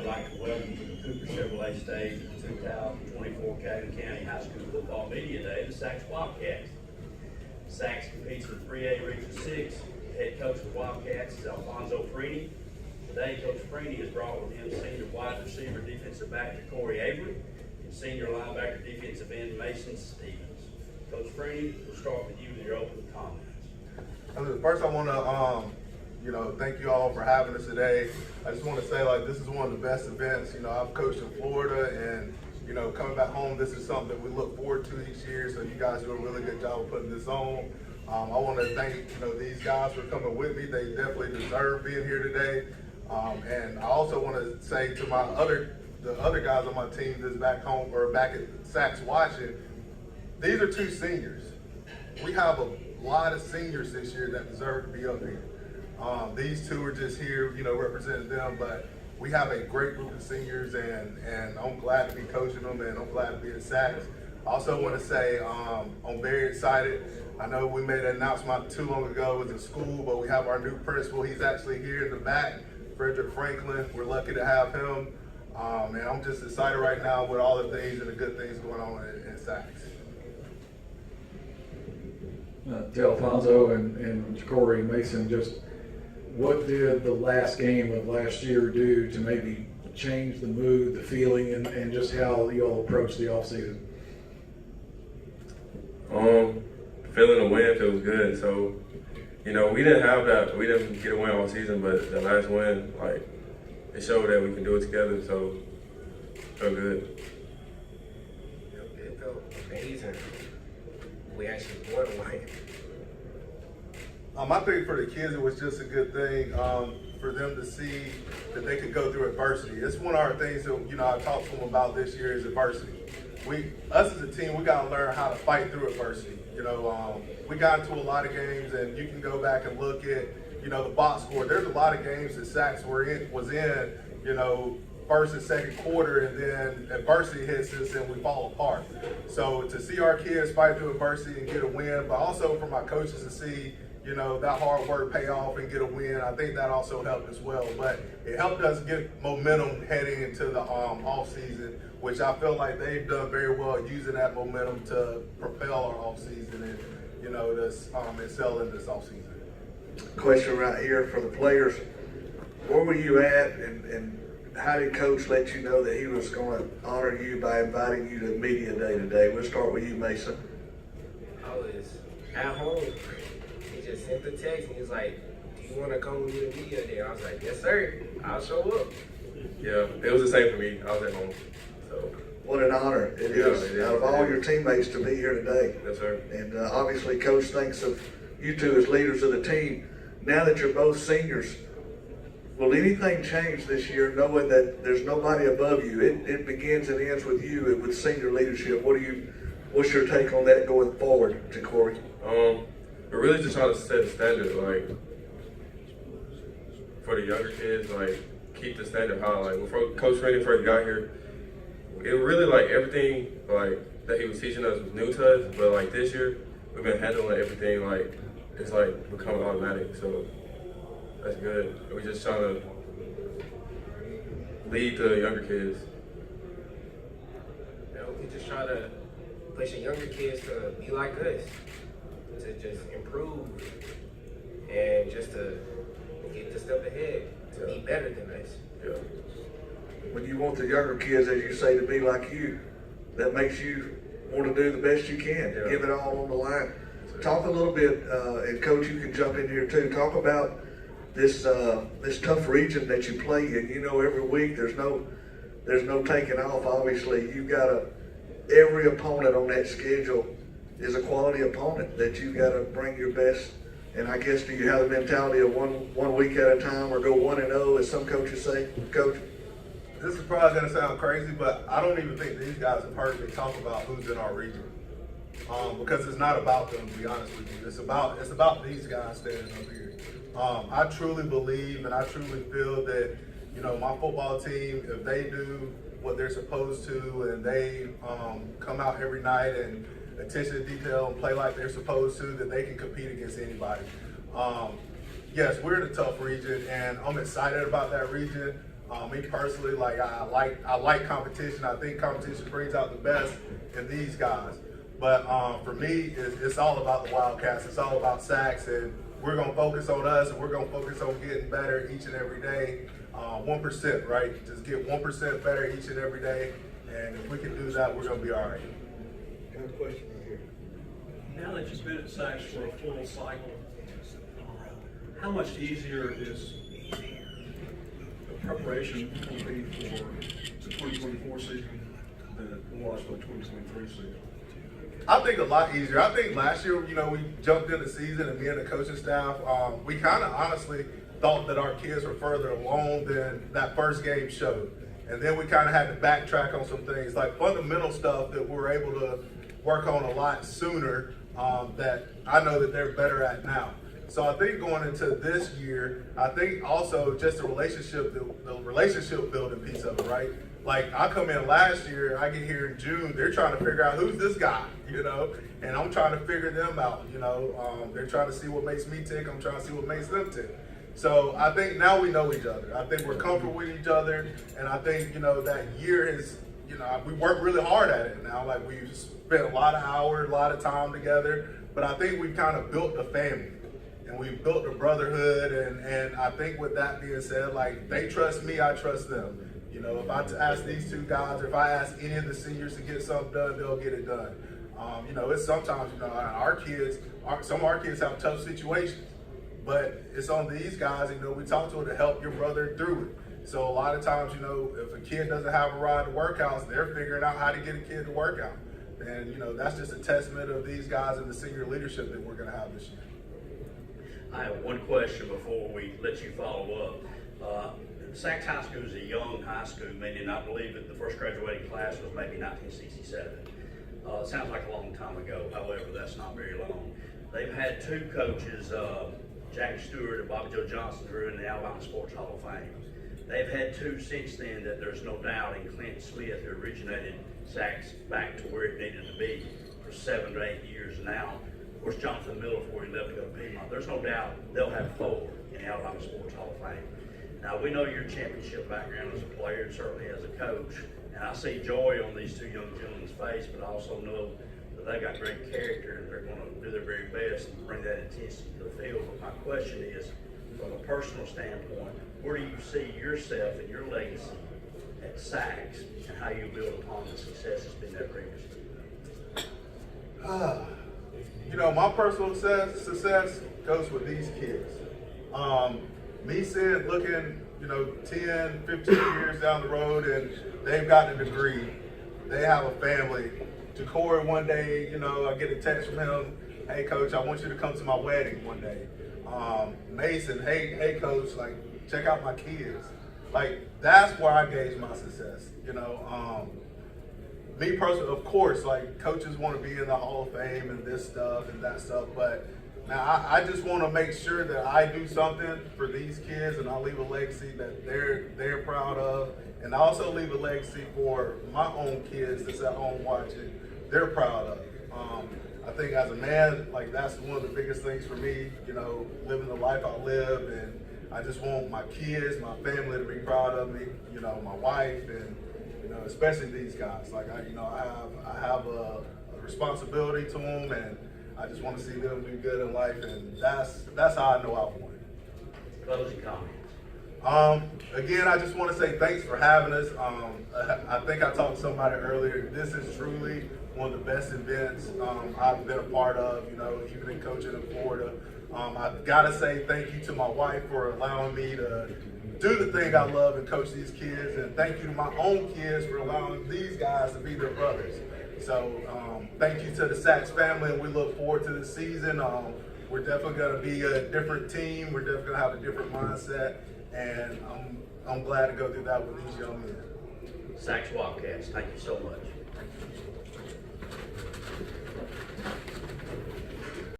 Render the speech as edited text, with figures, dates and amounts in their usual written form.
would like to welcome to the Cooper Chevrolet stage of the 2024 Calhoun County High School Football Media Day, the Sacs Wildcats. Sacs competes in 3A Region 6. Head coach of the Wildcats is Alfonso Freeney. Today, Coach Freeney has brought with him senior wide receiver defensive back Corey Avery and senior linebacker defensive end Mason Stevens. Coach Freeney, we'll start with you with your opening comments. First, I want to thank you all for having us today. I just want to say, this is one of the best events. I've coached in Florida, and coming back home, this is something that we look forward to each year. So you guys do a really good job of putting this on. I want to thank these guys for coming with me. They definitely deserve being here today. And I also want to say to the other guys on my team that's back home or back at Sacs watching, these are two seniors. We have a lot of seniors this year that deserve to be up here. These two are just here, representing them, but we have a great group of seniors, and I'm glad to be coaching them, and I'm glad to be at Sacs. I also want to say I'm very excited. I know we made an announcement not too long ago at the school, but we have our new principal. He's actually here in the back, Frederick Franklin. We're lucky to have him, and I'm just excited right now with all the things and the good things going on in Sacs. To Alfonso and Corey and Mason, just what did the last game of last year do to maybe change the mood, the feeling, and just how you all approach the offseason? Feeling the win feels good. So, we didn't have that. We didn't get a win all season, but the last win, it showed that we can do it together. So, it felt good. It felt amazing. We actually won away. I think for the kids, it was just a good thing for them to see that they could go through adversity. It's one of our things that, I talked to them about this year is adversity. Us as a team, we got to learn how to fight through adversity. We got into a lot of games, and you can go back and look at, the box score. There's a lot of games that Sacs was in, first and second quarter, and then adversity hits us and we fall apart. So to see our kids fight through adversity and get a win, but also for my coaches to see, that hard work pay off and get a win, I think that also helped as well. But it helped us get momentum heading into the off season, which I feel like they've done very well using that momentum to propel our off season and to excel in this off season. Question right here for the players: where were you at, and how did Coach let you know that he was going to honor you by inviting you to media day today? We'll start with you, Mason. I was at home. He just sent the text and he was like, "Do you want to come with me to media day?" I was like, "Yes, sir. I'll show up." Yeah, it was the same for me. I was at home. So. What an honor it is out of all your teammates to be here today. Yes, sir. And obviously, Coach thinks of you two as leaders of the team. Now that you're both seniors, will anything change this year, knowing that there's nobody above you? It begins and ends with you and with senior leadership. What's your take on that going forward, to Corey? We're really just trying to set a standard, for the younger kids, keep the standard high. Before Coach Freeney first got here, it really everything that he was teaching us was new to us. But this year, we've been handling everything it's becoming automatic. So that's good. We're just trying to lead the younger kids. We just try to push the younger kids to be like us, to just improve and just to get the step ahead, to be better than us. Yeah. When you want the younger kids, as you say, to be like you, that makes you want to do the best you can, Yeah. give it all on the line. Talk a little bit, and Coach, you can jump in here too. Talk about this tough region that you play in. Every week there's no taking off. Obviously, you've got every opponent on that schedule is a quality opponent that you've got to bring your best. And I guess, do you have the mentality of one week at a time, or go 1-0, as some coaches say, Coach? This is probably going to sound crazy, but I don't even think these guys have heard me talk about who's in our region. Because it's not about them, to be honest with you. It's about these guys standing up here. I truly believe and I truly feel that, my football team, if they do what they're supposed to and they come out every night and attention to detail and play like they're supposed to, that they can compete against anybody. Yes, we're in a tough region, and I'm excited about that region. Me personally, like I like competition. I think competition brings out the best in these guys. But for me, it's all about the Wildcats. It's all about sacks, and we're gonna focus on us, and we're gonna focus on getting better each and every day. 1%, right? Just get 1% better each and every day, and if we can do that, we're gonna be all right. Got a question right here. Now that you've been at Saks for a full cycle, how much easier is the preparation going to be for the 2024 season than it was for the 2023 season? I think a lot easier. I think last year, we jumped in the season, and me and the coaching staff, we kind of honestly thought that our kids were further along than that first game showed. And then we kind of had to backtrack on some things, like fundamental stuff that we were able to work on a lot sooner, that I know that they're better at now. So I think going into this year, I think also just the relationship building piece of it, right? Like I come in last year, I get here in June, they're trying to figure out who's this guy, and I'm trying to figure them out, they're trying to see what makes me tick, I'm trying to see what makes them tick. So I think now we know each other. I think we're comfortable with each other, and I think, that year is, we work really hard at it now. Like we've spent a lot of hours, a lot of time together, but I think we've kind of built a family. And we've built a brotherhood, and I think with that being said, like they trust me, I trust them. If I ask these two guys, or if I ask any of the seniors to get something done, they'll get it done. It's sometimes, some of our kids have tough situations, but it's on these guys, we talk to them to help your brother through it. So a lot of times, if a kid doesn't have a ride to workouts, they're figuring out how to get a kid to work out. And, that's just a testament of these guys and the senior leadership that we're going to have this year. I have one question before we let you follow up. Saks High School is a young high school, meaning I believe that the first graduating class was maybe 1967. It sounds like a long time ago, however, that's not very long. They've had two coaches, Jack Stewart and Bobby Joe Johnson, who are in the Alabama Sports Hall of Fame. They've had two since then that there's no doubt in Clint Smith, who originated Saks back to where it needed to be for 7 to 8 years now. Of course, Jonathan Miller, before he left to go to Piedmont, there's no doubt they'll have 4 in the Alabama Sports Hall of Fame. Now, we know your championship background as a player and certainly as a coach, and I see joy on these two young gentlemen's face, but I also know that they got great character and they're going to do their very best and bring that intensity to the field. But my question is, from a personal standpoint, where do you see yourself and your legacy at Saks and how you build upon the success that's been there previously? My personal success goes with these kids. Me seeing, looking, 10, 15 years down the road, and they've got a degree, they have a family. Ja'Cory, one day, I get a text from him, hey coach, I want you to come to my wedding one day. Mason, hey coach, like check out my kids. Like that's where I gauge my success, Me personally, of course, like coaches want to be in the Hall of Fame and this stuff and that stuff, but now I just want to make sure that I do something for these kids and I leave a legacy that they're proud of, and I also leave a legacy for my own kids that's at home watching, they're proud of. I think as a man, like that's one of the biggest things for me, living the life I live, and I just want my kids, my family to be proud of me, my wife, and especially these guys. Like I have a responsibility to them, and I just want to see them do good in life, and that's how I know I won. Closing comments. Again, I just want to say thanks for having us. I think I talked to somebody earlier. This is truly one of the best events I've been a part of, even in coaching in Florida. I've got to say thank you to my wife for allowing me to do the thing I love and coach these kids, and thank you to my own kids for allowing these guys to be their brothers. So thank you to the Saks family, and we look forward to the season. We're definitely going to be a different team. We're definitely going to have a different mindset, and I'm glad to go through that with these young men. Saks Wildcats, thank you so much.